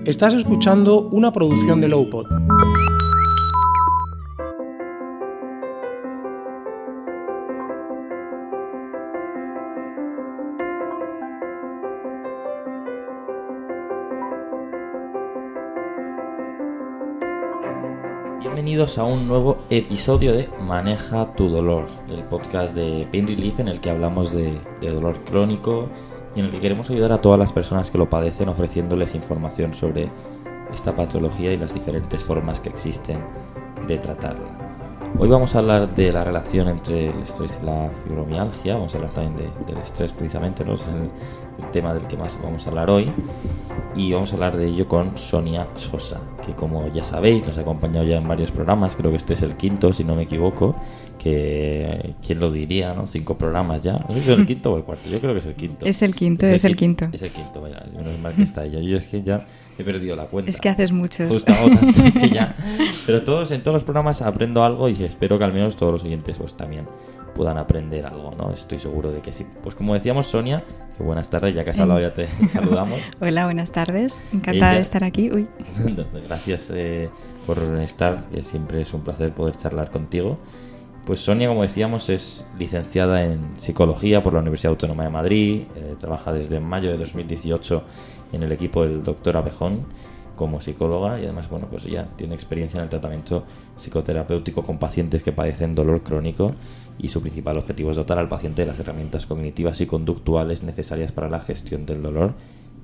Estás escuchando una producción de Lowpod. Bienvenidos a un nuevo episodio de Maneja tu dolor, el podcast de Pain Relief en el que hablamos de dolor crónico y en el que queremos ayudar a todas las personas que lo padecen ofreciéndoles información sobre esta patología y las diferentes formas que existen de tratarla. Hoy vamos a hablar de la relación entre el estrés y la fibromialgia, vamos a hablar también del estrés precisamente, ¿no? Es el tema del que más vamos a hablar hoy. Y vamos a hablar de ello con Sonia Sosa, que como ya sabéis nos ha acompañado ya en varios programas, creo que este es el quinto si no me equivoco, que quién lo diría, ¿no? 5 programas ya, no sé si es el quinto o el cuarto, yo creo que es el quinto. Es el quinto, es el quinto. Es el quinto, vaya, no es mal que está ella, yo es que ya he perdido la cuenta. Es que haces muchos. Justo, tanto, es que ya, pero en todos los programas aprendo algo y espero que al menos todos los oyentes pues también puedan aprender algo, ¿no? Estoy seguro de que sí. Pues como decíamos, Sonia, que buenas tardes, ya que has hablado ya te saludamos. Hola, buenas tardes, encantada de estar aquí. Uy. Gracias por estar, que siempre es un placer poder charlar contigo. Pues Sonia, como decíamos, es licenciada en Psicología por la Universidad Autónoma de Madrid, trabaja desde mayo de 2018 en el equipo del doctor Abejón como psicóloga y además, bueno, pues ella tiene experiencia en el tratamiento psicoterapéutico con pacientes que padecen dolor crónico y su principal objetivo es dotar al paciente de las herramientas cognitivas y conductuales necesarias para la gestión del dolor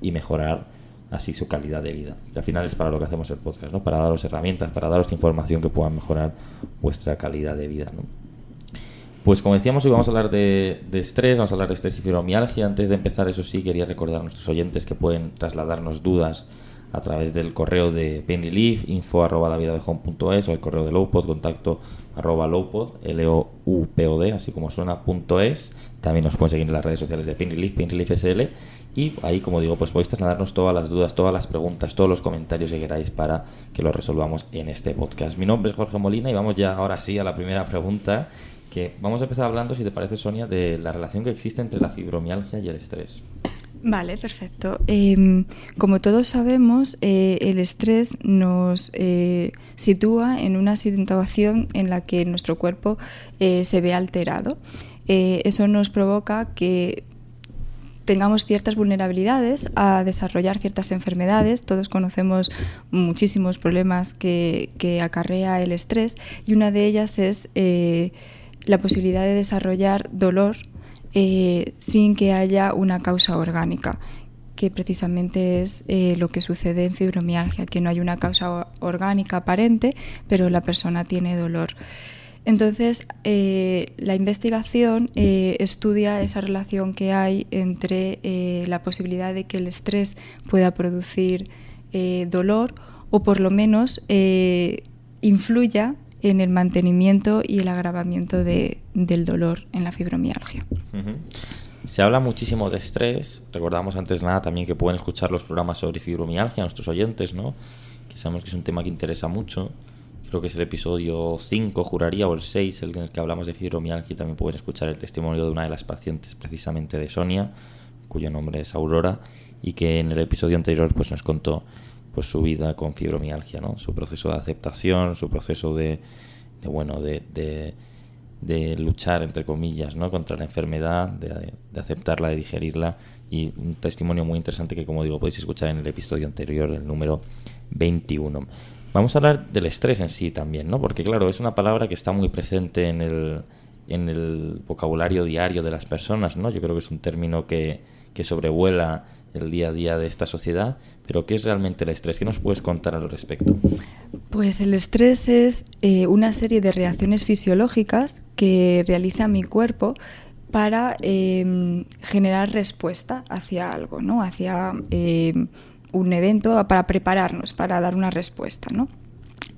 y mejorar así su calidad de vida. Y al final es para lo que hacemos el podcast, ¿no? Para daros herramientas, para daros información que puedan mejorar vuestra calidad de vida, ¿no? Pues como decíamos, hoy vamos a hablar de estrés, vamos a hablar de estrés y fibromialgia. Antes de empezar, eso sí, quería recordar a nuestros oyentes que pueden trasladarnos dudas a través del correo de Pain Relief, info@lavidabejón.es, o el correo de Lowpod, contacto @lowpod, LOUPOD, así como suena, .es. También nos pueden seguir en las redes sociales de Pain Relief SL, y ahí, como digo, pues podéis trasladarnos todas las dudas, todas las preguntas, todos los comentarios que queráis para que los resolvamos en este podcast. Mi nombre es Jorge Molina y vamos ya ahora sí a la primera pregunta, que vamos a empezar hablando, si te parece, Sonia, de la relación que existe entre la fibromialgia y el estrés. Vale, perfecto. Como todos sabemos, el estrés nos sitúa en una situación en la que nuestro cuerpo se ve alterado. Eso nos provoca que tengamos ciertas vulnerabilidades a desarrollar ciertas enfermedades. Todos conocemos muchísimos problemas que acarrea el estrés, y una de ellas es la posibilidad de desarrollar dolor sin que haya una causa orgánica, que precisamente es lo que sucede en fibromialgia, que no hay una causa orgánica aparente, pero la persona tiene dolor. Entonces, la investigación estudia esa relación que hay entre la posibilidad de que el estrés pueda producir dolor, o por lo menos influya en el mantenimiento y el agravamiento del dolor en la fibromialgia. Uh-huh. Se habla muchísimo de estrés. Recordamos antes de nada también que pueden escuchar los programas sobre fibromialgia a nuestros oyentes, ¿no? Que sabemos que es un tema que interesa mucho. Creo que es el episodio 5, juraría, o el 6, en el que hablamos de fibromialgia, y también pueden escuchar el testimonio de una de las pacientes, precisamente de Sonia, cuyo nombre es Aurora, y que en el episodio anterior pues nos contó pues su vida con fibromialgia, ¿no? Su proceso de aceptación, su proceso de luchar, entre comillas, ¿no? Contra la enfermedad, de aceptarla, de digerirla, y un testimonio muy interesante que, como digo, podéis escuchar en el episodio anterior, el número 21. Vamos a hablar del estrés en sí también, ¿no? Porque claro, es una palabra que está muy presente en el vocabulario diario de las personas, ¿no? Yo creo que es un término que sobrevuela el día a día de esta sociedad, pero ¿qué es realmente el estrés? ¿Qué nos puedes contar al respecto? Pues el estrés es una serie de reacciones fisiológicas que realiza mi cuerpo para generar respuesta hacia algo, ¿no? Hacia un evento, para prepararnos, para dar una respuesta, ¿no?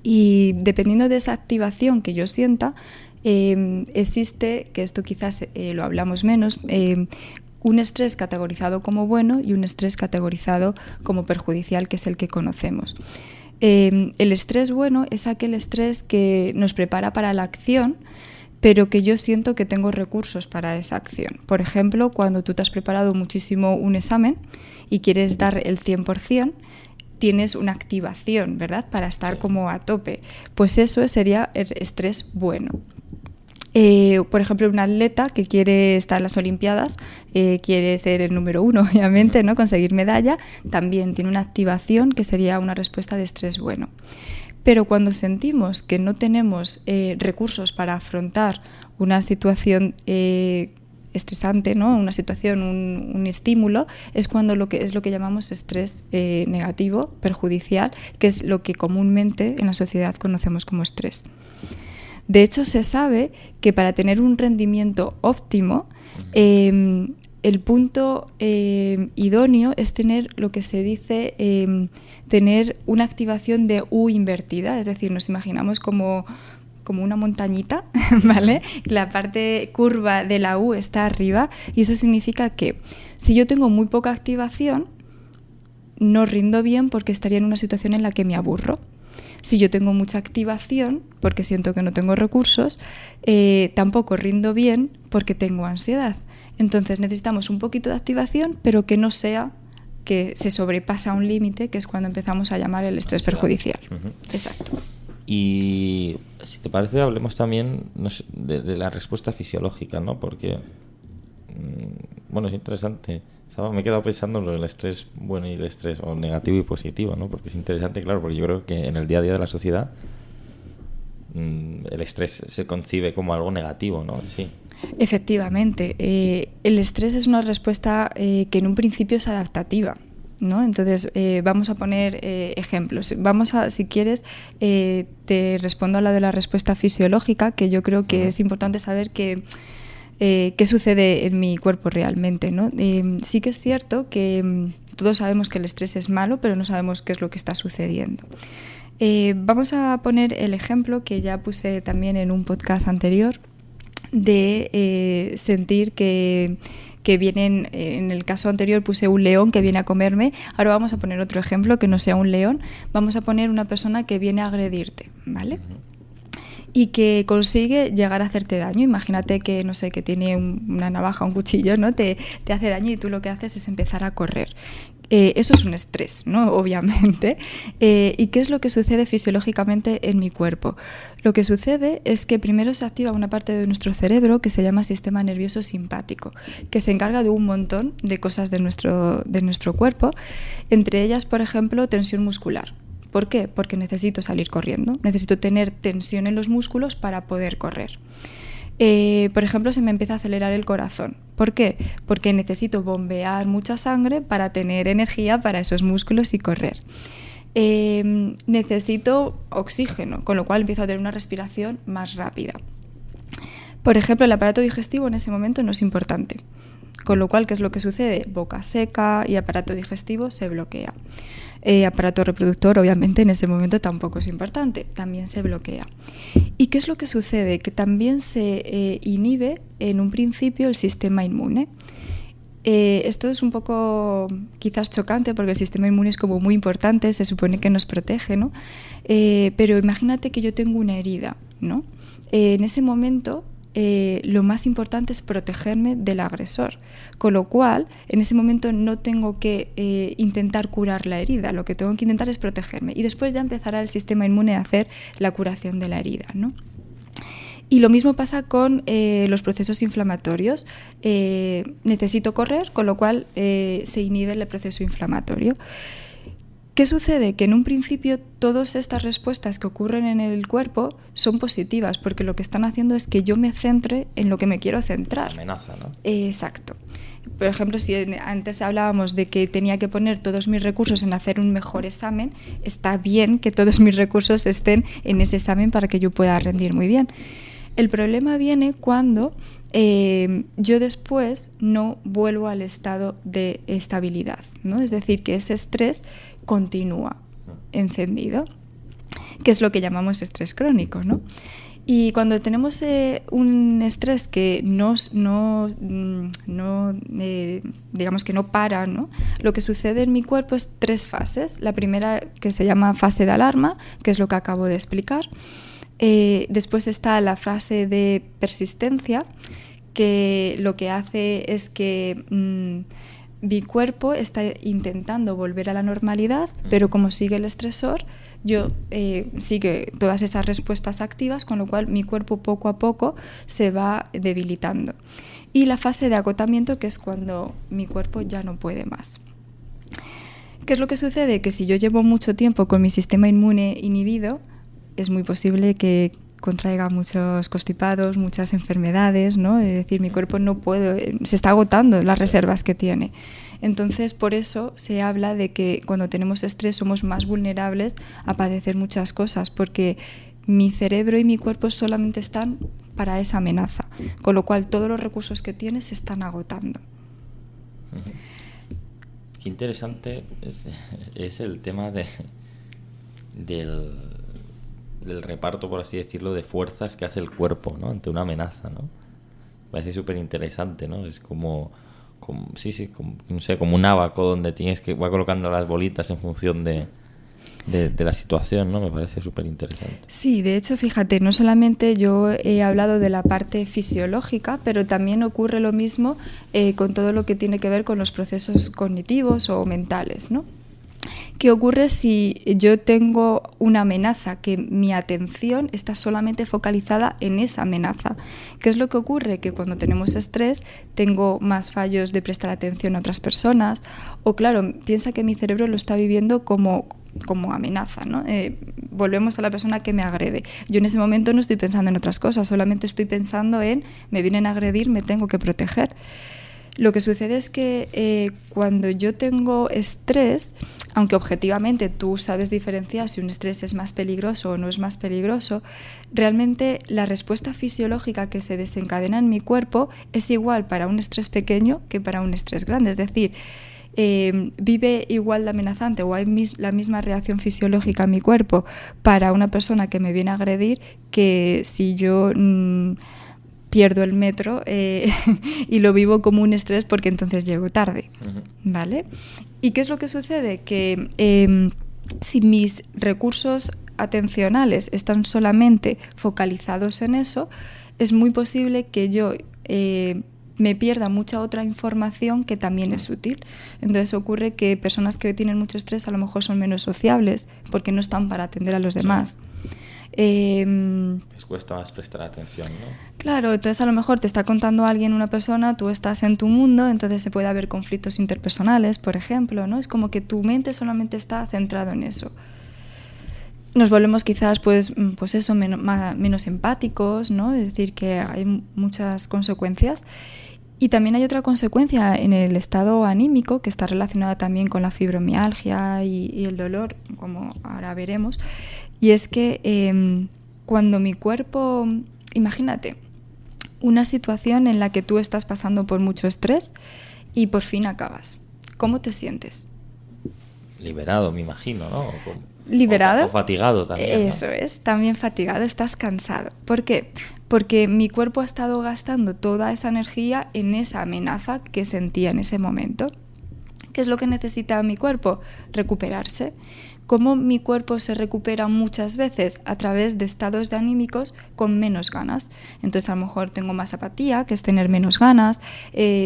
Y dependiendo de esa activación que yo sienta, existe, que esto quizás lo hablamos menos, un estrés categorizado como bueno y un estrés categorizado como perjudicial, que es el que conocemos. El estrés bueno es aquel estrés que nos prepara para la acción, pero que yo siento que tengo recursos para esa acción. Por ejemplo, cuando tú te has preparado muchísimo un examen y quieres dar el 100%, tienes una activación, ¿verdad? Para estar como a tope. Pues eso sería el estrés bueno. Por ejemplo, un atleta que quiere estar en las Olimpiadas, quiere ser el número 1, obviamente, ¿no? Conseguir medalla, también tiene una activación que sería una respuesta de estrés bueno. Pero cuando sentimos que no tenemos recursos para afrontar una situación estresante, ¿no? Una situación, un estímulo, es cuando lo que llamamos estrés negativo, perjudicial, que es lo que comúnmente en la sociedad conocemos como estrés. De hecho, se sabe que para tener un rendimiento óptimo, el punto idóneo es tener lo que se dice tener una activación de U invertida, es decir, nos imaginamos como una montañita, ¿vale? La parte curva de la U está arriba y eso significa que si yo tengo muy poca activación, no rindo bien porque estaría en una situación en la que me aburro. Si yo tengo mucha activación, porque siento que no tengo recursos, tampoco rindo bien porque tengo ansiedad. Entonces necesitamos un poquito de activación, pero que no sea que se sobrepasa un límite, que es cuando empezamos a llamar el estrés perjudicial. Uh-huh. Exacto. Y si te parece, hablemos también, no sé, de la respuesta fisiológica, ¿no? Porque, bueno, es interesante. Me he quedado pensando en lo del estrés bueno y el estrés o negativo y positivo, ¿no? Porque es interesante, claro, porque yo creo que en el día a día de la sociedad el estrés se concibe como algo negativo, ¿no? Sí. Efectivamente. El estrés es una respuesta que en un principio es adaptativa, ¿no? Entonces, vamos a poner ejemplos. Si quieres, te respondo a la de la respuesta fisiológica, que yo creo que es importante saber qué sucede en mi cuerpo realmente, ¿no? Sí que es cierto que todos sabemos que el estrés es malo, pero no sabemos qué es lo que está sucediendo. Vamos a poner el ejemplo que ya puse también en un podcast anterior de sentir que vienen, en el caso anterior puse un león que viene a comerme, ahora vamos a poner otro ejemplo que no sea un león, vamos a poner una persona que viene a agredirte, ¿vale? Y que consigue llegar a hacerte daño. Imagínate que, no sé, que tiene una navaja, un cuchillo, ¿no? Te hace daño y tú lo que haces es empezar a correr. Eso es un estrés, ¿no? Obviamente. ¿Y qué es lo que sucede fisiológicamente en mi cuerpo? Lo que sucede es que primero se activa una parte de nuestro cerebro que se llama sistema nervioso simpático, que se encarga de un montón de cosas de nuestro cuerpo, entre ellas, por ejemplo, tensión muscular. ¿Por qué? Porque necesito salir corriendo, necesito tener tensión en los músculos para poder correr. Por ejemplo, se me empieza a acelerar el corazón. ¿Por qué? Porque necesito bombear mucha sangre para tener energía para esos músculos y correr. Necesito oxígeno, con lo cual empiezo a tener una respiración más rápida. Por ejemplo, el aparato digestivo en ese momento no es importante. Con lo cual, ¿qué es lo que sucede? Boca seca y aparato digestivo se bloquea. Aparato reproductor, obviamente, en ese momento tampoco es importante, también se bloquea. ¿Y qué es lo que sucede? Que también se inhibe en un principio el sistema inmune. Esto es un poco quizás chocante porque el sistema inmune es como muy importante, se supone que nos protege, ¿no? Pero imagínate que yo tengo una herida, ¿no? En ese momento lo más importante es protegerme del agresor, con lo cual en ese momento no tengo que intentar curar la herida, lo que tengo que intentar es protegerme y después ya empezará el sistema inmune a hacer la curación de la herida, ¿no? Y lo mismo pasa con los procesos inflamatorios. Necesito correr, con lo cual se inhibe el proceso inflamatorio. ¿Qué sucede? Que en un principio todas estas respuestas que ocurren en el cuerpo son positivas, porque lo que están haciendo es que yo me centre en lo que me quiero centrar. Amenaza, ¿no? Exacto. Por ejemplo, si antes hablábamos de que tenía que poner todos mis recursos en hacer un mejor examen, está bien que todos mis recursos estén en ese examen para que yo pueda rendir muy bien. El problema viene cuando yo después no vuelvo al estado de estabilidad, ¿no? Es decir, que ese estrés continúa encendido, que es lo que llamamos estrés crónico, ¿no? Y cuando tenemos un estrés que digamos que no para, ¿no? Lo que sucede en mi cuerpo es 3 fases. La primera, que se llama fase de alarma, que es lo que acabo de explicar. Después está la fase de persistencia, que lo que hace es que mi cuerpo está intentando volver a la normalidad, pero como sigue el estresor, sigue todas esas respuestas activas, con lo cual mi cuerpo poco a poco se va debilitando. Y la fase de agotamiento, que es cuando mi cuerpo ya no puede más. ¿Qué es lo que sucede? Que si yo llevo mucho tiempo con mi sistema inmune inhibido, es muy posible que contraiga muchos constipados, muchas enfermedades, ¿no? Es decir, mi cuerpo no puede, se está agotando las reservas que tiene. Entonces, por eso se habla de que cuando tenemos estrés somos más vulnerables a padecer muchas cosas, porque mi cerebro y mi cuerpo solamente están para esa amenaza, con lo cual todos los recursos que tiene se están agotando. Qué interesante es el tema del reparto, por así decirlo, de fuerzas que hace el cuerpo, ¿no? Ante una amenaza, ¿no? Me parece súper interesante, ¿no? Es como no sé, como un ábaco donde tienes que va colocando las bolitas en función de la situación, ¿no? Me parece súper interesante. Sí, de hecho, fíjate, no solamente yo he hablado de la parte fisiológica, pero también ocurre lo mismo con todo lo que tiene que ver con los procesos cognitivos o mentales, ¿no? ¿Qué ocurre si yo tengo una amenaza, que mi atención está solamente focalizada en esa amenaza? ¿Qué es lo que ocurre? Que cuando tenemos estrés tengo más fallos de prestar atención a otras personas, o claro, piensa que mi cerebro lo está viviendo como amenaza, ¿no? Volvemos a la persona que me agrede. Yo en ese momento no estoy pensando en otras cosas, solamente estoy pensando en me vienen a agredir, me tengo que proteger. Lo que sucede es que cuando yo tengo estrés, aunque objetivamente tú sabes diferenciar si un estrés es más peligroso o no es más peligroso, realmente la respuesta fisiológica que se desencadena en mi cuerpo es igual para un estrés pequeño que para un estrés grande. Es decir, vive igual de amenazante o hay la misma reacción fisiológica en mi cuerpo para una persona que me viene a agredir que si yo pierdo el metro y lo vivo como un estrés porque entonces llego tarde, ¿vale? ¿Y qué es lo que sucede? Que si mis recursos atencionales están solamente focalizados en eso, es muy posible que yo me pierda mucha otra información que también es útil. Entonces ocurre que personas que tienen mucho estrés a lo mejor son menos sociables porque no están para atender a los demás. Les cuesta más prestar atención, ¿no? Claro, entonces a lo mejor te está contando alguien, una persona, tú estás en tu mundo, entonces se puede haber conflictos interpersonales, por ejemplo, ¿no? Es como que tu mente solamente está centrado en eso. Nos volvemos quizás pues eso, menos empáticos, ¿no? Es decir, que hay muchas consecuencias. Y también hay otra consecuencia en el estado anímico que está relacionada también con la fibromialgia y el dolor, como ahora veremos, y es que cuando mi cuerpo, imagínate, una situación en la que tú estás pasando por mucho estrés y por fin acabas, ¿cómo te sientes? Liberado, me imagino, ¿no? ¿Liberado? O fatigado también, ¿no? Eso es, también fatigado, estás cansado. ¿Por qué? Porque mi cuerpo ha estado gastando toda esa energía en esa amenaza que sentía en ese momento. ¿Qué es lo que necesita mi cuerpo? Recuperarse. ¿Cómo mi cuerpo se recupera muchas veces? A través de estados de anímicos con menos ganas. Entonces a lo mejor tengo más apatía, que es tener menos ganas,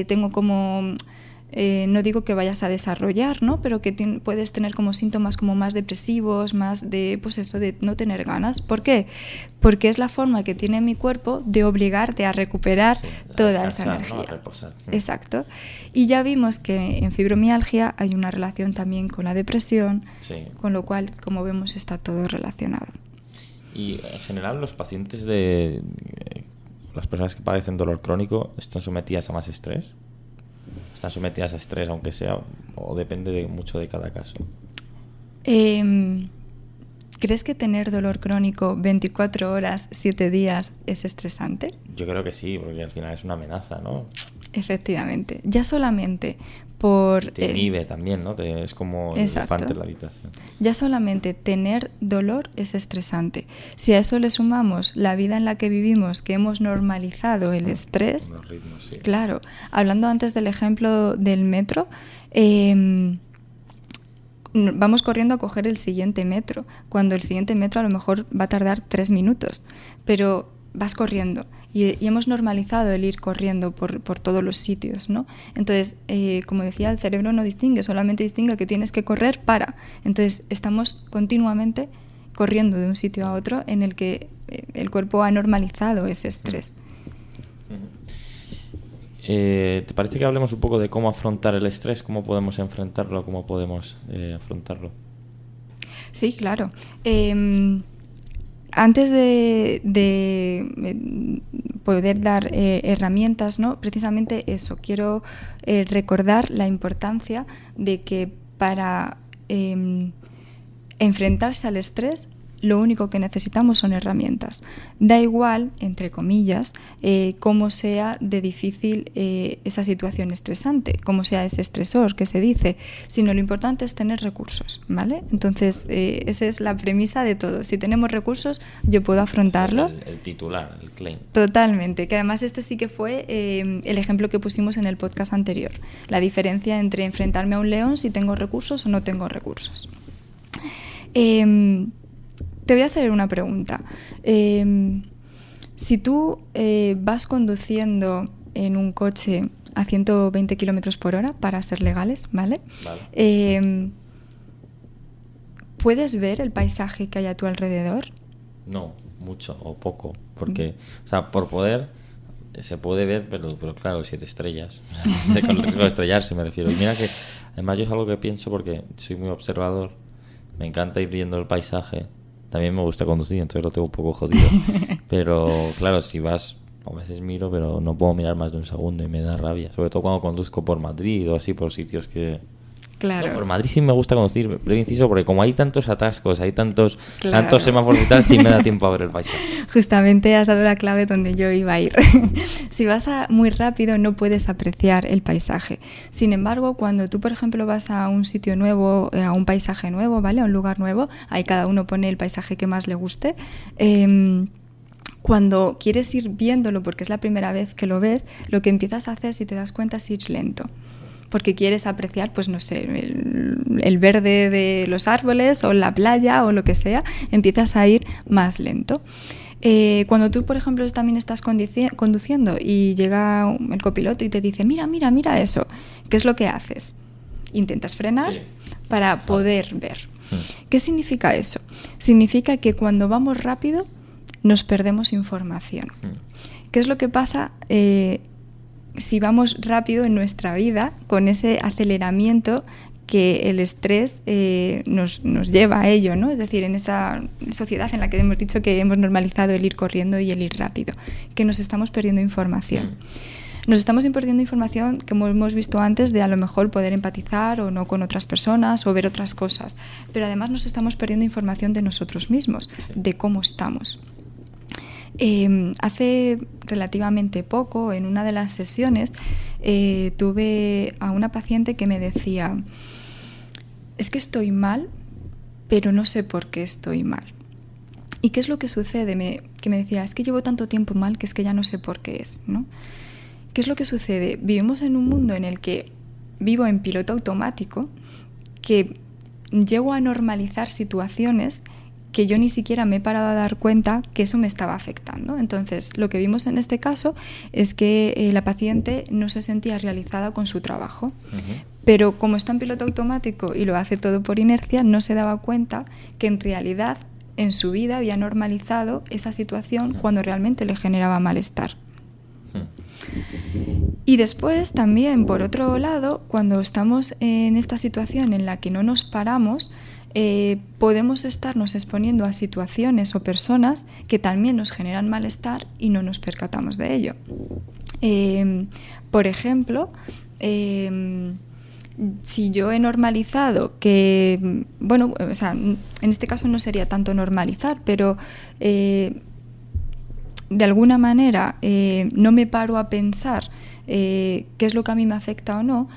tengo como... no digo que vayas a desarrollar, ¿no? Pero que puedes tener como síntomas como más depresivos, más de, pues eso, de no tener ganas. ¿Por qué? Porque es la forma que tiene mi cuerpo de obligarte a recuperar toda esa energía. ¿No? A reposar. Exacto. Y ya vimos que en fibromialgia hay una relación también con la depresión, con lo cual, como vemos, está todo relacionado. Y en general los pacientes las personas que padecen dolor crónico están sometidas a más estrés. ¿Están sometidas a estrés, aunque sea, o depende mucho de cada caso? ¿Crees que tener dolor crónico 24 horas, 7 días es estresante? Yo creo que sí, porque al final es una amenaza, ¿no? Efectivamente. Ya solamente por... Te inhibe también, ¿no? Es como el elefante en la habitación. Ya solamente tener dolor es estresante. Si a eso le sumamos la vida en la que vivimos, que hemos normalizado el estrés... Los ritmos, sí. Claro. Hablando antes del ejemplo del metro... vamos corriendo a coger el siguiente metro, cuando el siguiente metro a lo mejor va a tardar 3 minutos, pero vas corriendo y hemos normalizado el ir corriendo por todos los sitios, ¿no? Entonces, como decía, el cerebro no distingue, solamente distingue que tienes que correr para. Entonces, estamos continuamente corriendo de un sitio a otro en el que el cuerpo ha normalizado ese estrés. ¿Te parece que hablemos un poco de cómo afrontar el estrés? ¿Cómo podemos enfrentarlo? ¿Cómo podemos afrontarlo? Sí, claro. Antes de poder dar herramientas, ¿no? Precisamente eso, quiero recordar la importancia de que para enfrentarse al estrés, lo único que necesitamos son herramientas. Da igual, entre comillas, cómo sea de difícil esa situación estresante, cómo sea ese estresor que se dice, sino lo importante es tener recursos, ¿vale? Entonces, esa es la premisa de todo. Si tenemos recursos, yo puedo afrontarlo. Es el titular, el claim. Totalmente, que además este sí que fue el ejemplo que pusimos en el podcast anterior. La diferencia entre enfrentarme a un león si tengo recursos o no tengo recursos. Te voy a hacer una pregunta. Si tú vas conduciendo en un coche a 120 kilómetros por hora, para ser legales, ¿vale? ¿Puedes ver el paisaje que hay a tu alrededor? No, mucho o poco, porque, o sea, por poder se puede ver, pero claro, si te estrellas, con el riesgo de estrellarse me refiero. Y mira que, además yo es algo que pienso porque soy muy observador, me encanta ir viendo el paisaje. También me gusta conducir, entonces lo tengo un poco jodido. Pero claro, si vas, a veces miro, pero no puedo mirar más de un segundo y me da rabia. Sobre todo cuando conduzco por Madrid o así, por sitios que... Claro. No, por Madrid sí me gusta conducir, pero inciso, porque como hay tantos atascos, hay tantos semáforos y tal, sí me da tiempo a ver el paisaje. Justamente has dado la clave donde yo iba a ir. Si vas muy rápido no puedes apreciar el paisaje. Sin embargo, cuando tú, por ejemplo, vas a un sitio nuevo, a un paisaje nuevo, ¿vale? A un lugar nuevo, ahí cada uno pone el paisaje que más le guste. Cuando quieres ir viéndolo, porque es la primera vez que lo ves, lo que empiezas a hacer, si te das cuenta, es ir lento. Porque quieres apreciar, pues no sé, el verde de los árboles o la playa o lo que sea, empiezas a ir más lento. Cuando tú, por ejemplo, también estás conduciendo y llega el copiloto y te dice, mira eso, ¿qué es lo que haces? Intentas frenar para poder ver. ¿Qué significa eso? Significa que cuando vamos rápido nos perdemos información. ¿Qué es lo que pasa si vamos rápido en nuestra vida con ese aceleramiento que el estrés nos lleva a ello, ¿no? Es decir, en esa sociedad en la que hemos dicho que hemos normalizado el ir corriendo y el ir rápido, que nos estamos perdiendo información. Nos estamos perdiendo información, como hemos visto antes, de a lo mejor poder empatizar o no con otras personas o ver otras cosas, pero además nos estamos perdiendo información de nosotros mismos, de cómo estamos. Hace relativamente poco, en una de las sesiones, tuve a una paciente que me decía, es que estoy mal, pero no sé por qué estoy mal. ¿Y qué es lo que sucede? Que me decía, es que llevo tanto tiempo mal que es que ya no sé por qué es, ¿no? ¿Qué es lo que sucede? Vivimos en un mundo en el que vivo en piloto automático, que llego a normalizar situaciones que yo ni siquiera me he parado a dar cuenta que eso me estaba afectando. Entonces, lo que vimos en este caso es que la paciente no se sentía realizada con su trabajo. Pero como está en piloto automático y lo hace todo por inercia, no se daba cuenta que en realidad en su vida había normalizado esa situación cuando realmente le generaba malestar. Y después también, por otro lado, cuando estamos en esta situación en la que no nos paramos, podemos estarnos exponiendo a situaciones o personas que también nos generan malestar y no nos percatamos de ello. Por ejemplo, si yo he normalizado que, bueno, o sea, en este caso no sería tanto normalizar, pero de alguna manera no me paro a pensar qué es lo que a mí me afecta o no,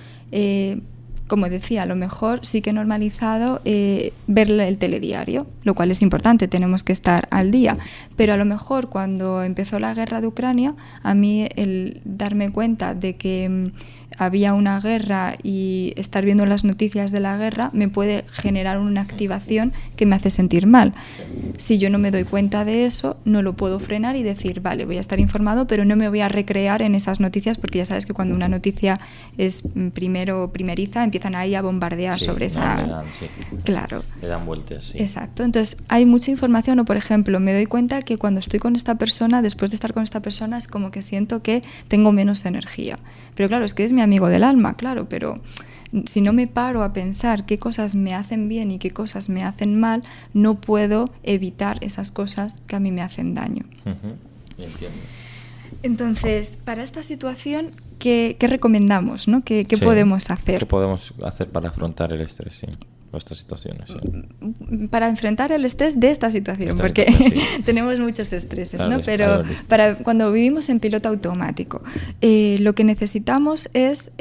como decía, a lo mejor sí que he normalizado ver el telediario, lo cual es importante, tenemos que estar al día, pero a lo mejor cuando empezó la guerra de Ucrania, a mí el darme cuenta de que había una guerra y estar viendo las noticias de la guerra me puede generar una activación que me hace sentir mal. Si yo no me doy cuenta de eso, no lo puedo frenar y decir, vale, voy a estar informado, pero no me voy a recrear en esas noticias, porque ya sabes que cuando una noticia es primeriza, empiezan ahí a bombardear sobre esa... Claro. Le dan vueltas, sí. Exacto. Entonces, hay mucha información, o por ejemplo, me doy cuenta que cuando estoy con esta persona, después de estar con esta persona, es como que siento que tengo menos energía. Pero claro, es que es mi amigo del alma, claro, pero si no me paro a pensar qué cosas me hacen bien y qué cosas me hacen mal, no puedo evitar esas cosas que a mí me hacen daño. Entiendo. Entonces, para esta situación, ¿qué recomendamos, ¿no? ¿Qué podemos hacer? ¿Qué podemos hacer para afrontar el estrés, sí? O estas situaciones, sí. Para enfrentar el estrés de esta situación, porque tenemos muchos estreses, claro, ¿no? Pero cuando vivimos en piloto automático, lo que necesitamos es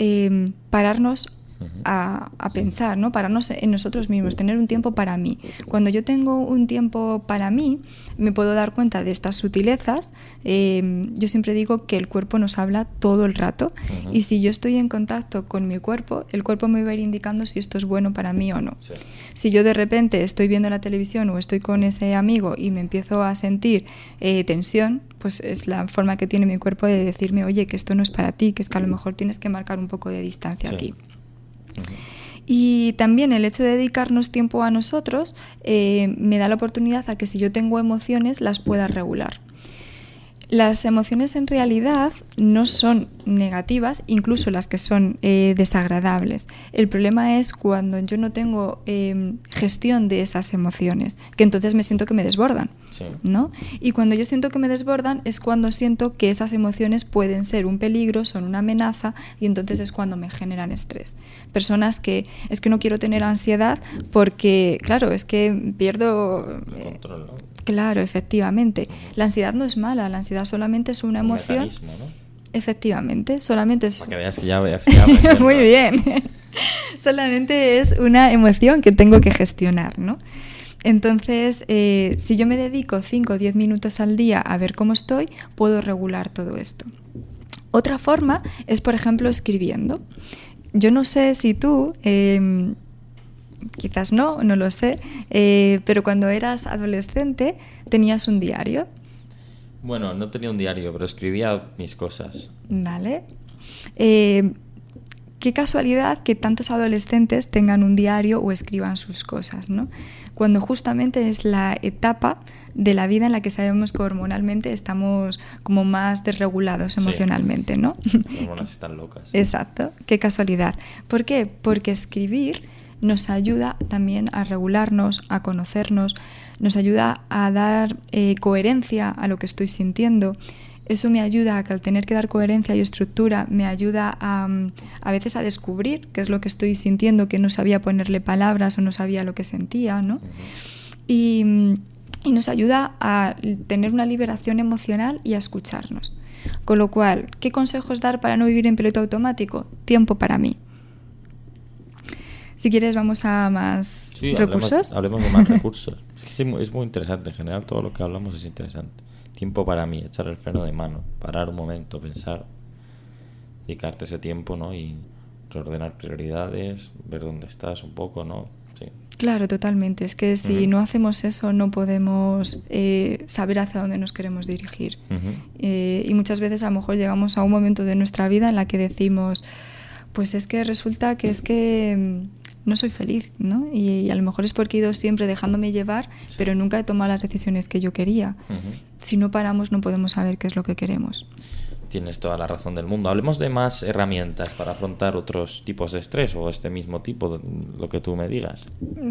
pararnos a pensar, ¿no? Pararnos en nosotros mismos, tener un tiempo para mí. Cuando yo tengo un tiempo para mí, me puedo dar cuenta de estas sutilezas. Yo siempre digo que el cuerpo nos habla todo el rato, y si yo estoy en contacto con mi cuerpo, el cuerpo me va a ir indicando si esto es bueno para mí o no. Sí. Si yo de repente estoy viendo la televisión o estoy con ese amigo y me empiezo a sentir tensión, pues es la forma que tiene mi cuerpo de decirme, oye, que esto no es para ti, que es que a lo mejor tienes que marcar un poco de distancia aquí. Y también el hecho de dedicarnos tiempo a nosotros me da la oportunidad a que si yo tengo emociones las pueda regular. Las emociones en realidad no son negativas, incluso las que son desagradables. El problema es cuando yo no tengo gestión de esas emociones, que entonces me siento que me desbordan, ¿no? Y cuando yo siento que me desbordan es cuando siento que esas emociones pueden ser un peligro, son una amenaza, y entonces es cuando me generan estrés. Personas que es que no quiero tener ansiedad porque, claro, es que pierdo... el control, ¿no? Claro, efectivamente. La ansiedad no es mala, la ansiedad solamente es una emoción. Un mecanismo, ¿no? Efectivamente, solamente es... Para que veas que ya Muy bien. Solamente es una emoción que tengo que gestionar, ¿no? Entonces, si yo me dedico 5 o 10 minutos al día a ver cómo estoy, puedo regular todo esto. Otra forma es, por ejemplo, escribiendo. Yo no sé si tú... quizás no lo sé, pero cuando eras adolescente tenías un diario. Bueno, no tenía un diario, pero escribía mis cosas. Vale. Qué casualidad que tantos adolescentes tengan un diario o escriban sus cosas, ¿no? Cuando justamente es la etapa de la vida en la que sabemos que hormonalmente estamos como más desregulados emocionalmente, ¿no? Las hormonas están locas. Exacto, qué casualidad. ¿Por qué? Porque escribir nos ayuda también a regularnos, a conocernos, nos ayuda a dar coherencia a lo que estoy sintiendo. Eso me ayuda a que al tener que dar coherencia y estructura me ayuda a veces a descubrir qué es lo que estoy sintiendo, que no sabía ponerle palabras o no sabía lo que sentía, ¿no? Y nos ayuda a tener una liberación emocional y a escucharnos. Con lo cual, ¿qué consejos dar para no vivir en piloto automático? Tiempo para mí. Si quieres vamos a más recursos. Hablemos de más recursos. Es muy interesante, en general todo lo que hablamos es interesante. Tiempo para mí, echar el freno de mano, parar un momento, pensar, dedicarte ese tiempo, ¿no? Y reordenar prioridades, ver dónde estás un poco, ¿no? Sí. Claro, totalmente. Es que si no hacemos eso no podemos saber hacia dónde nos queremos dirigir. Y muchas veces a lo mejor llegamos a un momento de nuestra vida en la que decimos, pues es que resulta que es que no soy feliz, ¿no? Y a lo mejor es porque he ido siempre dejándome llevar, pero nunca he tomado las decisiones que yo quería. Si no paramos no podemos saber qué es lo que queremos. Tienes toda la razón del mundo. Hablemos de más herramientas para afrontar otros tipos de estrés o este mismo tipo, lo que tú me digas.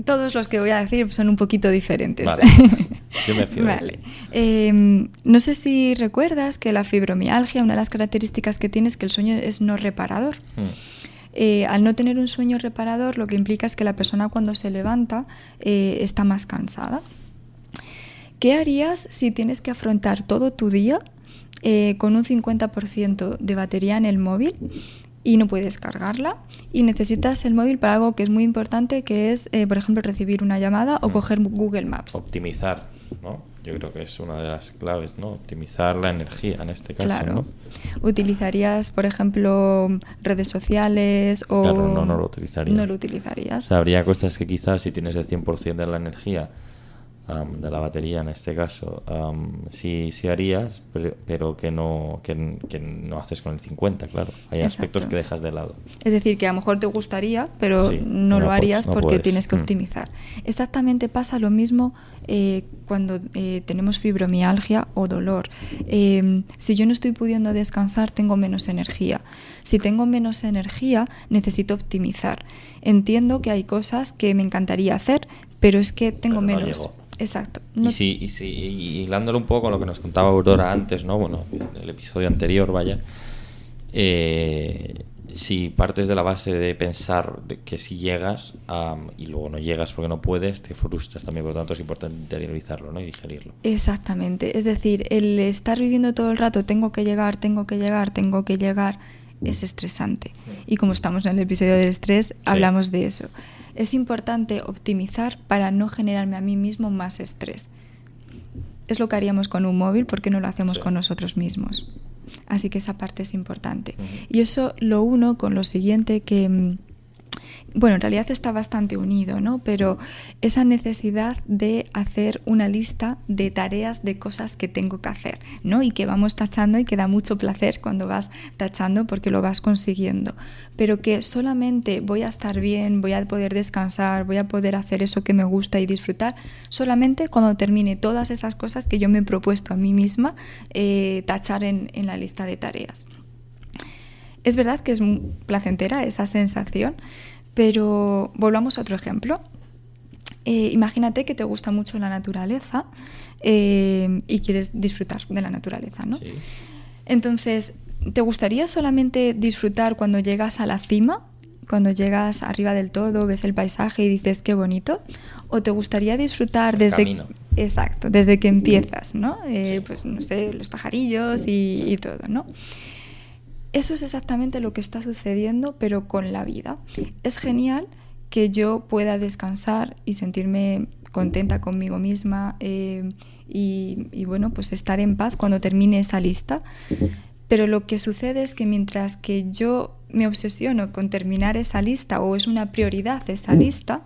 Todos los que voy a decir son un poquito diferentes. Vale. Yo me fío. Vale. No sé si recuerdas que la fibromialgia, una de las características que tiene es que el sueño es no reparador. Al no tener un sueño reparador, lo que implica es que la persona cuando se levanta está más cansada. ¿Qué harías si tienes que afrontar todo tu día con un 50% de batería en el móvil y no puedes cargarla y necesitas el móvil para algo que es muy importante, que es, por ejemplo, recibir una llamada o coger Google Maps. Optimizar, ¿no? Yo creo que es una de las claves, ¿no? Optimizar la energía en este caso, Claro. ¿no? ¿Utilizarías, por ejemplo, redes sociales o...? Claro, no lo utilizaría. No lo utilizarías. O sea, habría cosas que quizás si tienes el 100% de la energía, de la batería en este caso, sí harías, pero que no haces con el 50, claro. Hay aspectos Exacto. que dejas de lado. Es decir, que a lo mejor te gustaría, pero Sí, no lo harías no porque puedes. tienes que optimizar. Exactamente pasa lo mismo cuando tenemos fibromialgia o dolor. Si yo no estoy pudiendo descansar, tengo menos energía. Si tengo menos energía, necesito optimizar. Entiendo que hay cosas que me encantaría hacer, pero es que tengo Pero no menos. llego. Exacto. No- Y hilándolo un poco con lo que nos contaba Aurora antes, ¿no? Bueno, en el episodio anterior, vaya. Si partes de la base de pensar que si llegas y luego no llegas porque no puedes, te frustras también. Por lo tanto, es importante interiorizarlo, ¿no? Y digerirlo. Exactamente. Es decir, el estar viviendo todo el rato, tengo que llegar, es estresante. Y como estamos en el episodio del estrés, hablamos de eso. Es importante optimizar para no generarme a mí mismo más estrés. Es lo que haríamos con un móvil, porque no lo hacemos con nosotros mismos. Así que esa parte es importante. Y eso lo uno con lo siguiente que... Bueno, en realidad está bastante unido, ¿no? Pero esa necesidad de hacer una lista de tareas, de cosas que tengo que hacer, ¿no? Y que vamos tachando y que da mucho placer cuando vas tachando porque lo vas consiguiendo. Pero que solamente voy a estar bien, voy a poder descansar, voy a poder hacer eso que me gusta y disfrutar solamente cuando termine todas esas cosas que yo me he propuesto a mí misma tachar en la lista de tareas. Es verdad que es placentera esa sensación, pero volvamos a otro ejemplo. Imagínate que te gusta mucho la naturaleza y quieres disfrutar de la naturaleza, ¿no? Sí. Entonces, ¿te gustaría solamente disfrutar cuando llegas a la cima? Cuando llegas arriba del todo, ves el paisaje y dices qué bonito. ¿O te gustaría disfrutar desde camino? Exacto, desde que empiezas, ¿no? Pues no sé, los pajarillos y todo, ¿no? Eso es exactamente lo que está sucediendo, pero con la vida. Es genial que yo pueda descansar y sentirme contenta conmigo misma y bueno, pues estar en paz cuando termine esa lista. Pero lo que sucede es que mientras que yo me obsesiono con terminar esa lista o es una prioridad esa lista,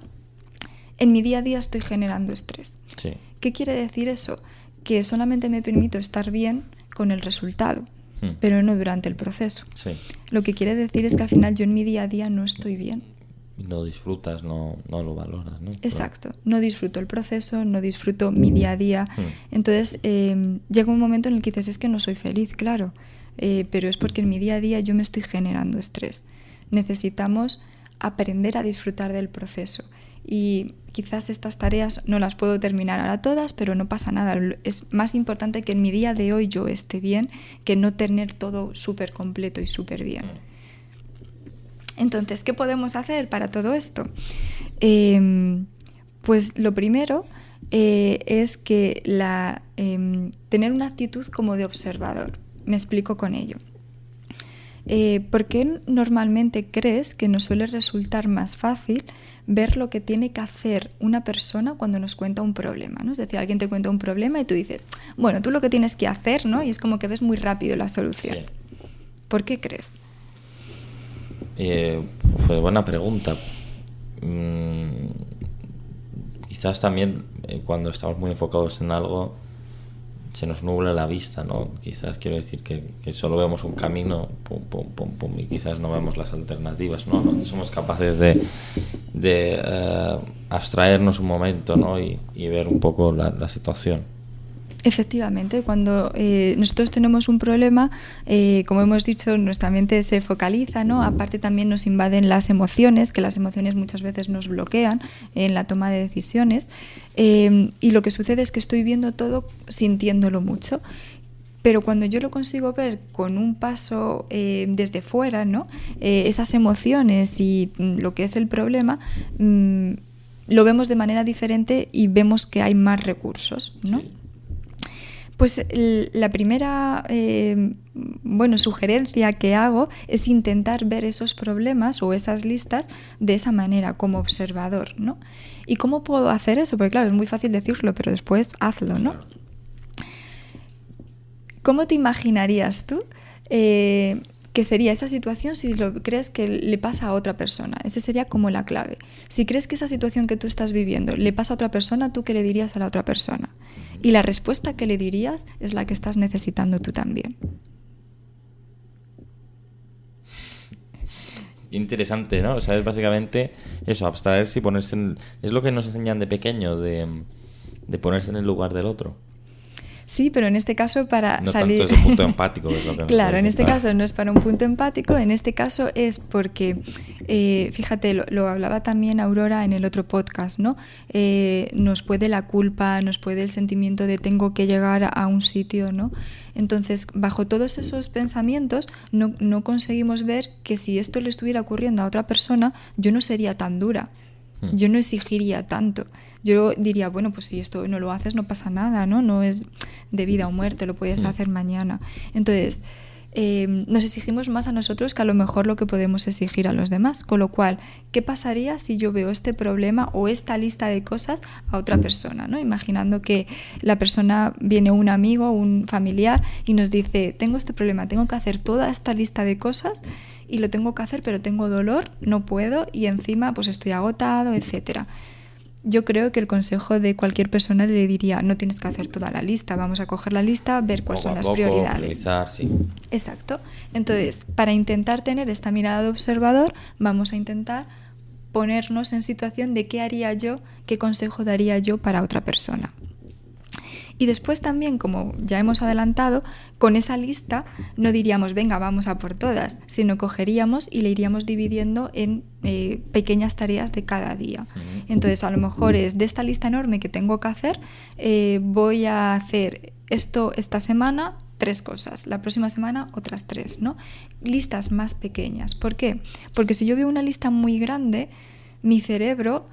en mi día a día estoy generando estrés. Sí. ¿Qué quiere decir eso? Que solamente me permito estar bien con el resultado, pero no durante el proceso. Sí. Lo que quiere decir es que al final yo en mi día a día no estoy bien. Y no disfrutas, no lo valoras, ¿no? Exacto. No disfruto el proceso, no disfruto mi día a día. Entonces llega un momento en el que dices, es que no soy feliz, claro. Pero es porque en mi día a día yo me estoy generando estrés. Necesitamos aprender a disfrutar del proceso. Y quizás estas tareas no las puedo terminar ahora todas, pero no pasa nada. Es más importante que en mi día de hoy yo esté bien que no tener todo súper completo y súper bien. Entonces, ¿qué podemos hacer para todo esto? Pues lo primero es que tener una actitud como de observador. Me explico con ello. ¿Por qué normalmente crees que nos suele resultar más fácil ver lo que tiene que hacer una persona cuando nos cuenta un problema, ¿no? Es decir, alguien te cuenta un problema y tú dices, bueno, tú lo que tienes que hacer, ¿no? Y es como que ves muy rápido la solución. Sí. ¿Por qué crees? Pues buena pregunta. Quizás también cuando estamos muy enfocados en algo se nos nubla la vista, ¿no? Quizás quiero decir que solo vemos un camino, pum, pum, pum, pum, y quizás no vemos las alternativas, ¿no? No somos capaces de abstraernos un momento, ¿no? Y ver un poco la situación. Efectivamente, cuando nosotros tenemos un problema, como hemos dicho, nuestra mente se focaliza, ¿no? Aparte también nos invaden las emociones, que las emociones muchas veces nos bloquean en la toma de decisiones, y lo que sucede es que estoy viendo todo sintiéndolo mucho. Pero cuando yo lo consigo ver con un paso desde fuera, ¿no? Esas emociones y lo que es el problema, lo vemos de manera diferente y vemos que hay más recursos, ¿no? Sí. Pues la primera sugerencia que hago es intentar ver esos problemas o esas listas de esa manera, como observador, ¿no? ¿Y cómo puedo hacer eso? Porque claro, es muy fácil decirlo, pero después hazlo, ¿no? ¿Cómo te imaginarías tú que sería esa situación si lo crees que le pasa a otra persona? Esa sería como la clave. Si crees que esa situación que tú estás viviendo le pasa a otra persona, ¿tú qué le dirías a la otra persona? Y la respuesta que le dirías es la que estás necesitando tú también. Interesante, ¿no? O sea, es básicamente eso, abstraerse y ponerse en... Es lo que nos enseñan de pequeño, de ponerse en el lugar del otro. Sí, pero en este caso para no salir... No tanto ese punto empático. Es lo que claro, en este caso no es para un punto empático, en este caso es porque, fíjate, lo hablaba también Aurora en el otro podcast, ¿no? Nos puede la culpa, nos puede el sentimiento de tengo que llegar a un sitio, ¿no? Entonces, bajo todos esos pensamientos, no conseguimos ver que si esto le estuviera ocurriendo a otra persona, yo no sería tan dura. Yo no exigiría tanto. Yo diría, bueno, pues si esto no lo haces no pasa nada, ¿no? No es de vida o muerte, lo puedes hacer mañana. Entonces, nos exigimos más a nosotros que a lo mejor lo que podemos exigir a los demás. Con lo cual, ¿qué pasaría si yo veo este problema o esta lista de cosas a otra persona, ¿no? Imaginando que la persona viene un amigo, un familiar y nos dice, tengo este problema, tengo que hacer toda esta lista de cosas y lo tengo que hacer, pero tengo dolor, no puedo y encima pues estoy agotado, etcétera. Yo creo que el consejo de cualquier persona le diría, no tienes que hacer toda la lista, vamos a coger la lista, ver cuáles son las prioridades. Priorizar, sí. Exacto. Entonces, para intentar tener esta mirada de observador, vamos a intentar ponernos en situación de qué haría yo, qué consejo daría yo para otra persona. Y después también, como ya hemos adelantado, con esa lista no diríamos, venga, vamos a por todas, sino cogeríamos y le iríamos dividiendo en pequeñas tareas de cada día. Entonces, a lo mejor es de esta lista enorme que tengo que hacer, voy a hacer esto esta semana, 3 cosas, la próxima semana otras 3, ¿no? Listas más pequeñas. ¿Por qué? Porque si yo veo una lista muy grande, mi cerebro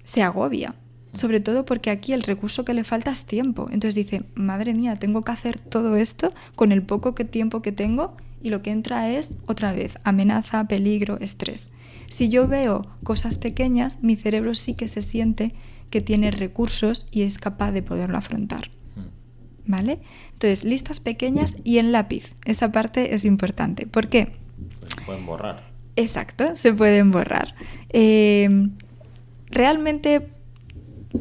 se agobia. Sobre todo porque aquí el recurso que le falta es tiempo. Entonces dice, madre mía, tengo que hacer todo esto con el poco tiempo que tengo y lo que entra es, otra vez, amenaza, peligro, estrés. Si yo veo cosas pequeñas, mi cerebro sí que se siente que tiene recursos y es capaz de poderlo afrontar. ¿Vale? Entonces, listas pequeñas y en lápiz. Esa parte es importante. ¿Por qué? Pues se pueden borrar. Exacto, se pueden borrar. Realmente...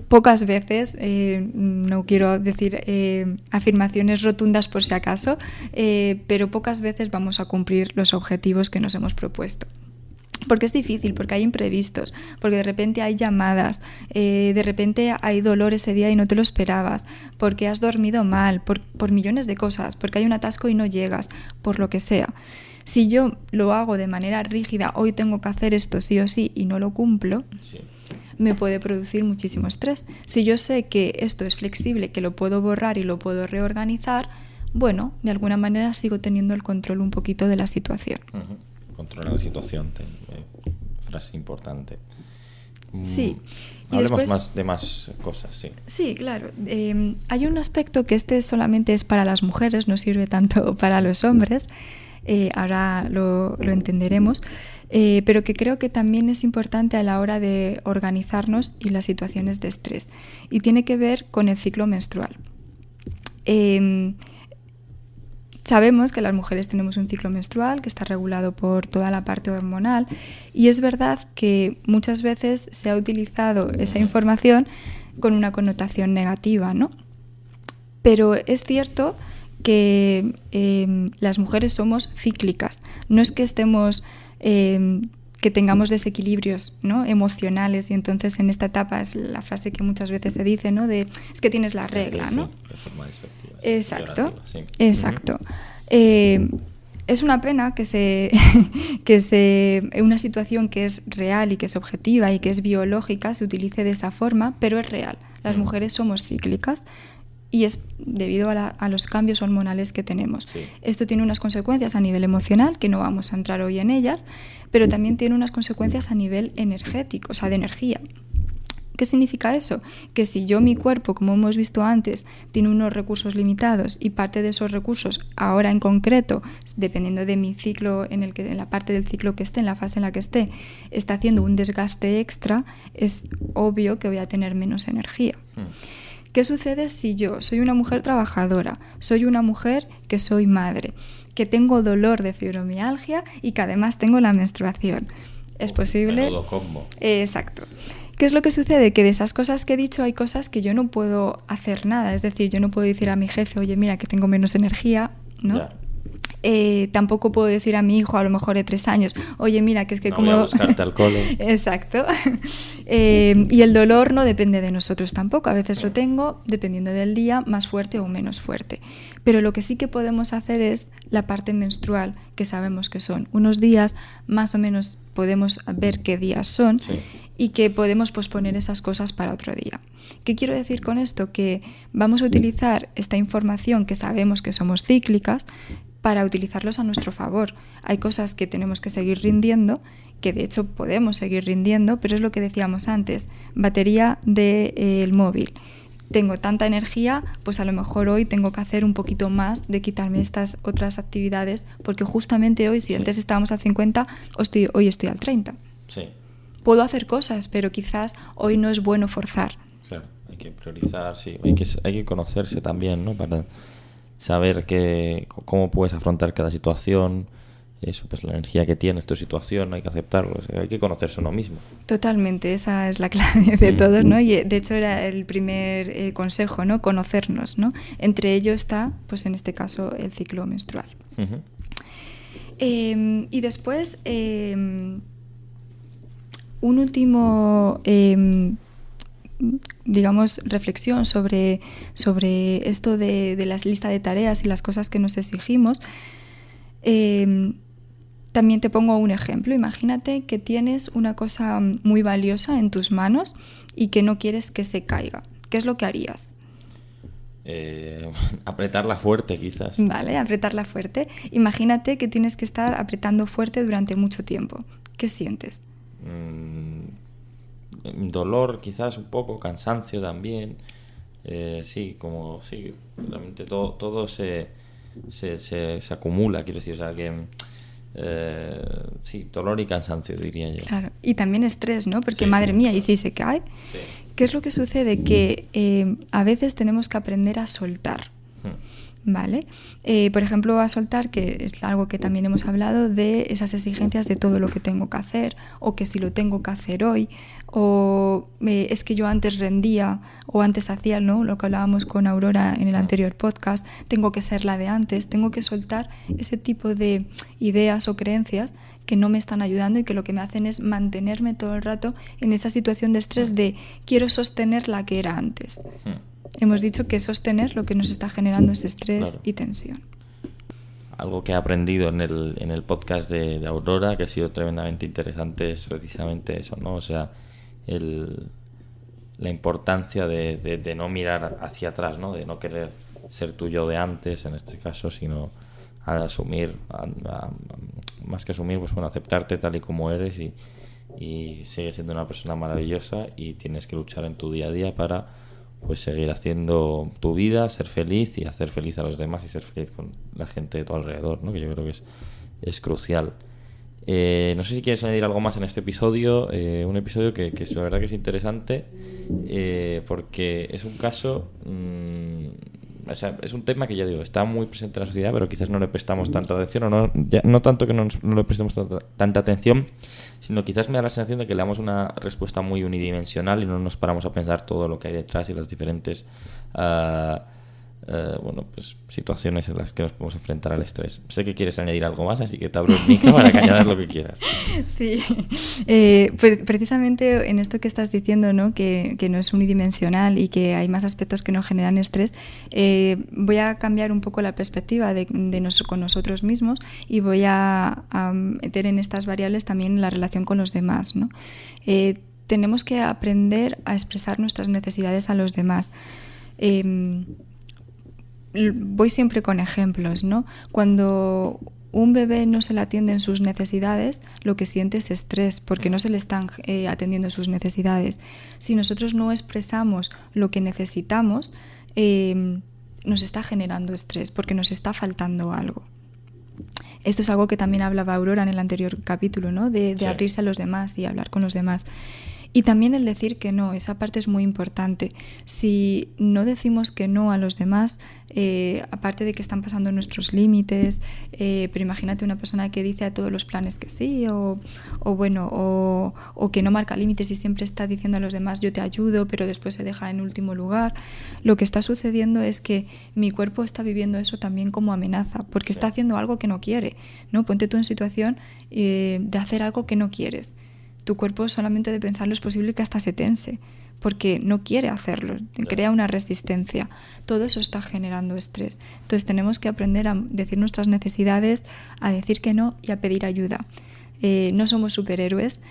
Pocas veces, no quiero decir afirmaciones rotundas por si acaso, pero pocas veces vamos a cumplir los objetivos que nos hemos propuesto. Porque es difícil, porque hay imprevistos, porque de repente hay llamadas, de repente hay dolor ese día y no te lo esperabas, porque has dormido mal, por millones de cosas, porque hay un atasco y no llegas, por lo que sea. Si yo lo hago de manera rígida, hoy tengo que hacer esto sí o sí y no lo cumplo, sí, me puede producir muchísimo estrés. Si yo sé que esto es flexible, que lo puedo borrar y lo puedo reorganizar, bueno, de alguna manera sigo teniendo el control un poquito de la situación. Controlar la situación, frase importante. Sí. Hablemos después, de más cosas, sí. Sí, claro. Hay un aspecto que solamente es para las mujeres, no sirve tanto para los hombres, ahora lo entenderemos, pero que creo que también es importante a la hora de organizarnos y las situaciones de estrés. Y tiene que ver con el ciclo menstrual. Sabemos que las mujeres tenemos un ciclo menstrual que está regulado por toda la parte hormonal y es verdad que muchas veces se ha utilizado esa información con una connotación negativa, ¿no? Pero es cierto que las mujeres somos cíclicas. No es que estemos... que tengamos desequilibrios, ¿no?, emocionales y entonces en esta etapa es la frase que muchas veces se dice, ¿no?, de es que tienes la regla, sí, ¿no? De forma despectiva. Exacto, sí. Exacto. Es una pena que una situación que es real y que es objetiva y que es biológica se utilice de esa forma, pero es real. Las mujeres somos cíclicas. Y es debido a los cambios hormonales que tenemos. Sí. Esto tiene unas consecuencias a nivel emocional, que no vamos a entrar hoy en ellas, pero también tiene unas consecuencias a nivel energético, o sea, de energía. ¿Qué significa eso? Que si yo, mi cuerpo, como hemos visto antes, tiene unos recursos limitados y parte de esos recursos, ahora en concreto, dependiendo de mi ciclo, en la parte del ciclo que esté, en la fase en la que esté, está haciendo un desgaste extra, es obvio que voy a tener menos energía. ¿Qué sucede si yo soy una mujer trabajadora, soy una mujer que soy madre, que tengo dolor de fibromialgia y que además tengo la menstruación? ¿Es posible? Menudo combo. Exacto. ¿Qué es lo que sucede? Que de esas cosas que he dicho hay cosas que yo no puedo hacer nada. Es decir, yo no puedo decir a mi jefe, oye, mira, que tengo menos energía, ¿no? Ya. Tampoco puedo decir a mi hijo, a lo mejor de 3 años, oye, mira, que es que No como... voy a buscarte al cole. Exacto. Y el dolor no depende de nosotros tampoco. A veces lo tengo, dependiendo del día, más fuerte o menos fuerte. Pero lo que sí que podemos hacer es la parte menstrual, que sabemos que son unos días, más o menos podemos ver qué días son, Sí. y que podemos posponer esas cosas para otro día. ¿Qué quiero decir con esto? Que vamos a utilizar esta información que sabemos que somos cíclicas para utilizarlos a nuestro favor. Hay cosas que tenemos que seguir rindiendo, que de hecho podemos seguir rindiendo, pero es lo que decíamos antes, batería del móvil. Tengo tanta energía, pues a lo mejor hoy tengo que hacer un poquito más de quitarme estas otras actividades, porque justamente hoy, si antes estábamos a 50, hoy estoy al 30. Sí. Puedo hacer cosas, pero quizás hoy no es bueno forzar. Claro, hay que priorizar, sí. Hay que conocerse también, ¿no? Para saber cómo puedes afrontar cada situación, eso, pues la energía que tienes, tu situación, hay que aceptarlo, o sea, hay que conocerse uno mismo. Totalmente, esa es la clave de todo, ¿no? Y de hecho era el primer consejo, ¿no? Conocernos, ¿no? Entre ello está, pues en este caso, el ciclo menstrual. Uh-huh. Y después, un último, digamos, reflexión sobre esto de las listas de tareas y las cosas que nos exigimos. También te pongo un ejemplo. Imagínate que tienes una cosa muy valiosa en tus manos y que no quieres que se caiga. ¿Qué es lo que harías? Apretarla fuerte, quizás. Vale, apretarla fuerte. Imagínate que tienes que estar apretando fuerte durante mucho tiempo. ¿Qué sientes? Dolor, quizás un poco, cansancio también. Sí, realmente todo se acumula, quiero decir, o sea que sí, dolor y cansancio, diría yo. Claro, y también estrés, ¿no? Porque Sí, madre mía, claro. ¿y si se cae? Sí. ¿Qué es lo que sucede? Que a veces tenemos que aprender a soltar. ¿Vale? Por ejemplo, a soltar, que es algo que también hemos hablado, de esas exigencias de todo lo que tengo que hacer, o que si lo tengo que hacer hoy, o es que yo antes rendía, o antes hacía, ¿no? Lo que hablábamos con Aurora en el anterior podcast, tengo que ser la de antes, tengo que soltar ese tipo de ideas o creencias que no me están ayudando y que lo que me hacen es mantenerme todo el rato en esa situación de estrés de quiero sostener la que era antes. Hemos dicho que sostener lo que nos está generando es estrés, claro, y tensión. Algo que he aprendido en el podcast de Aurora, que ha sido tremendamente interesante, es precisamente eso, ¿no? O sea, la importancia de no mirar hacia atrás, ¿no? De no querer ser tu yo de antes, en este caso, sino a asumir, más que asumir, pues bueno, aceptarte tal y como eres y sigues siendo una persona maravillosa y tienes que luchar en tu día a día para pues seguir haciendo tu vida, ser feliz y hacer feliz a los demás y ser feliz con la gente de tu alrededor, ¿no? Que yo creo que es crucial. No sé si quieres añadir algo más en este episodio, un episodio que es, la verdad que es interesante, porque es un caso, o sea, es un tema que ya digo, está muy presente en la sociedad, pero quizás no le prestamos tanta atención, o no tanto que no le prestemos tanta atención, sino quizás me da la sensación de que le damos una respuesta muy unidimensional y no nos paramos a pensar todo lo que hay detrás y las diferentes pues situaciones en las que nos podemos enfrentar al estrés. Sé que quieres añadir algo más, así que te abro el micro para que añadas lo que quieras. Sí, precisamente en esto que estás diciendo, ¿no? Que no es unidimensional y que hay más aspectos que nos generan estrés, voy a cambiar un poco la perspectiva con nosotros mismos y voy a meter en estas variables también la relación con los demás, ¿no? Tenemos que aprender a expresar nuestras necesidades a los demás. Voy siempre con ejemplos, ¿no? Cuando un bebé no se le atiende en sus necesidades, lo que siente es estrés, porque no se le están atendiendo sus necesidades. Si nosotros no expresamos lo que necesitamos, nos está generando estrés, porque nos está faltando algo. Esto es algo que también hablaba Aurora en el anterior capítulo, ¿no? De Sí. abrirse a los demás y hablar con los demás. Y también el decir que no, esa parte es muy importante. Si no decimos que no a los demás, aparte de que están pasando nuestros límites, pero imagínate una persona que dice a todos los planes que sí, o que no marca límites y siempre está diciendo a los demás yo te ayudo, pero después se deja en último lugar. Lo que está sucediendo es que mi cuerpo está viviendo eso también como amenaza, porque está haciendo algo que no quiere, ¿no? Ponte tú en situación de hacer algo que no quieres. Tu cuerpo, solamente de pensarlo, es posible que hasta se tense, porque no quiere hacerlo, crea una resistencia. Todo eso está generando estrés. Entonces tenemos que aprender a decir nuestras necesidades, a decir que no y a pedir ayuda. No somos superhéroes.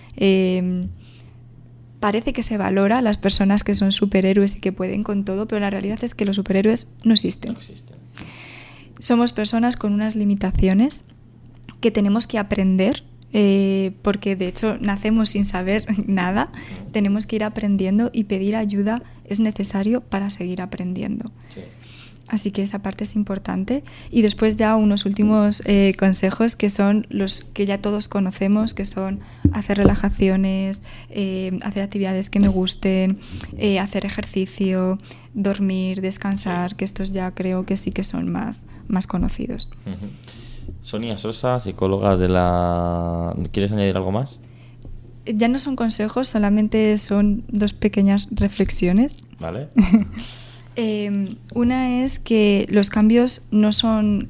Parece que se valora a las personas que son superhéroes y que pueden con todo, pero la realidad es que los superhéroes no existen. No existen. Somos personas con unas limitaciones que tenemos que aprender. Porque de hecho nacemos sin saber nada, tenemos que ir aprendiendo y pedir ayuda es necesario para seguir aprendiendo. Sí. Así que esa parte es importante. Y después ya unos últimos consejos que son los que ya todos conocemos, que son hacer relajaciones, hacer actividades que me gusten, hacer ejercicio, dormir, descansar, que estos ya creo que sí que son más conocidos. Uh-huh. Sonia Sosa, psicóloga de la... ¿Quieres añadir algo más? Ya no son consejos, solamente son 2 pequeñas reflexiones. Vale. Una es que los cambios no son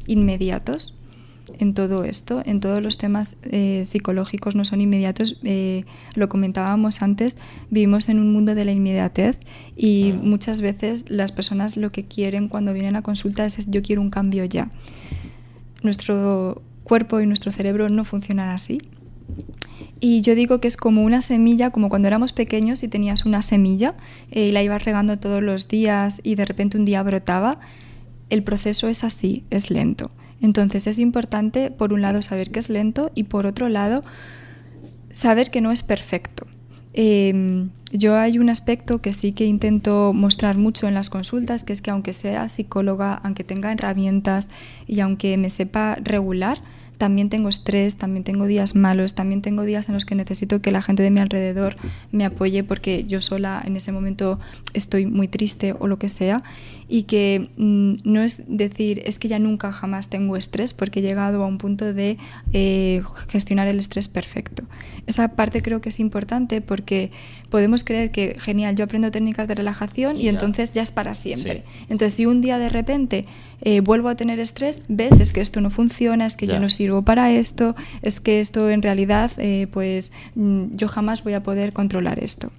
inmediatos en todo esto, en todos los temas psicológicos no son inmediatos. Lo comentábamos antes, vivimos en un mundo de la inmediatez y muchas veces las personas lo que quieren cuando vienen a consulta es yo quiero un cambio ya. Nuestro cuerpo y nuestro cerebro no funcionan así. Y yo digo que es como una semilla, como cuando éramos pequeños y tenías una semilla y la ibas regando todos los días y de repente un día brotaba. El proceso es así, es lento. Entonces es importante, por un lado, saber que es lento y por otro lado, saber que no es perfecto. Yo hay un aspecto que sí que intento mostrar mucho en las consultas, que es que aunque sea psicóloga, aunque tenga herramientas y aunque me sepa regular, también tengo estrés, también tengo días malos, también tengo días en los que necesito que la gente de mi alrededor me apoye porque yo sola en ese momento estoy muy triste o lo que sea, y que no es decir es que ya nunca jamás tengo estrés porque he llegado a un punto de gestionar el estrés perfecto. Esa parte creo que es importante porque podemos creer que genial, yo aprendo técnicas de relajación y entonces ya es para siempre. Sí. Entonces si un día de repente vuelvo a tener estrés, ves, es que esto no funciona, es que yo no sirvo para esto, es que esto en realidad yo jamás voy a poder controlar esto.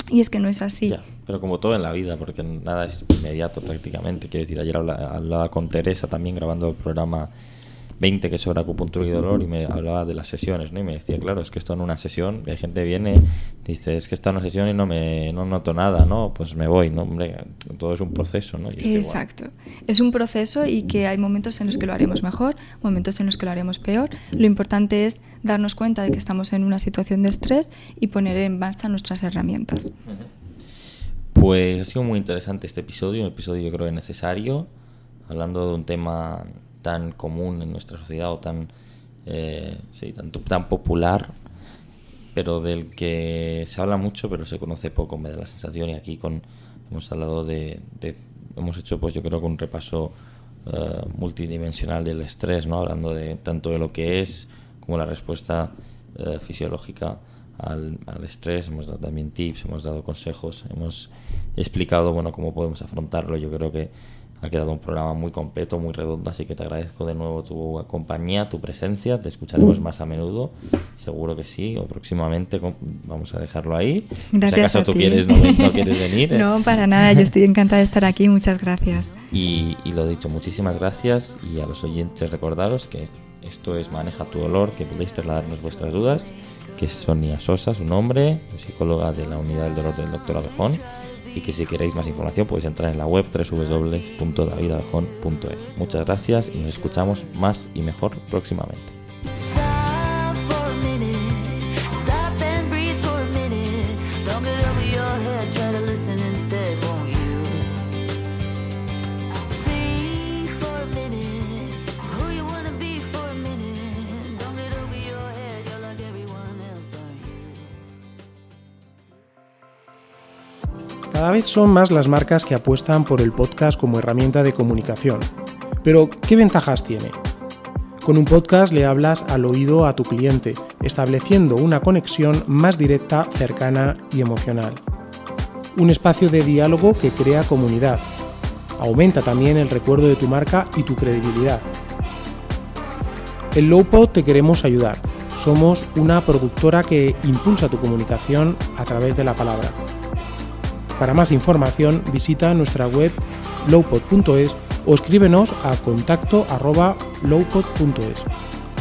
Y es que no es así. Ya, pero como todo en la vida, porque nada es inmediato prácticamente. Quiero decir, ayer hablaba con Teresa también grabando el programa 20 que es sobre acupuntura y dolor y me hablaba de las sesiones, ¿no? Y me decía, claro, es que esto en una sesión, hay gente viene, dice, es que está en una sesión y no noto nada, ¿no? Pues me voy, ¿no? Hombre, todo es un proceso, ¿no? Y exacto. Es un proceso y que hay momentos en los que lo haremos mejor, momentos en los que lo haremos peor. Lo importante es darnos cuenta de que estamos en una situación de estrés y poner en marcha nuestras herramientas. Pues ha sido muy interesante este episodio, un episodio yo creo necesario, hablando de un tema tan común en nuestra sociedad o tan popular, pero del que se habla mucho pero se conoce poco, me da la sensación. Y aquí hemos hablado hemos hecho pues yo creo que un repaso multidimensional del estrés, ¿no? Hablando de tanto de lo que es como la respuesta fisiológica al estrés. Hemos dado también tips, hemos dado consejos, hemos explicado cómo podemos afrontarlo. Yo creo que ha quedado un programa muy completo, muy redondo, así que te agradezco de nuevo tu compañía, tu presencia. Te escucharemos más a menudo, seguro que sí, o próximamente vamos a dejarlo ahí. Gracias. Si acaso a tú ti. no quieres venir. No, para nada, yo estoy encantada de estar aquí, muchas gracias. Y lo dicho, muchísimas gracias, y a los oyentes recordaros que esto es Maneja tu Dolor, que podéis trasladarnos vuestras dudas, que es Sonia Sosa, su nombre, psicóloga de la Unidad del Dolor del Dr. Abejón. y que si queréis más información podéis entrar en la web www.davidaljon.es. Muchas gracias y nos escuchamos más y mejor próximamente. Stop for a minute, stop and breathe for a minute. Don't get over your head, try to listen instead, won't you? Think for a minute, who you wanna be for a minute. Don't get over your head, you're like everyone else, aren't you? Cada vez son más las marcas que apuestan por el podcast como herramienta de comunicación. Pero, ¿qué ventajas tiene? Con un podcast le hablas al oído a tu cliente, estableciendo una conexión más directa, cercana y emocional. Un espacio de diálogo que crea comunidad. Aumenta también el recuerdo de tu marca y tu credibilidad. En Lowpod te queremos ayudar. Somos una productora que impulsa tu comunicación a través de la palabra. Para más información visita nuestra web lowpod.es o escríbenos a contacto@lowpod.es.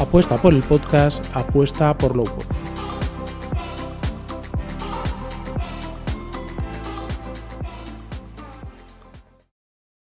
Apuesta por el podcast, apuesta por Lowpod.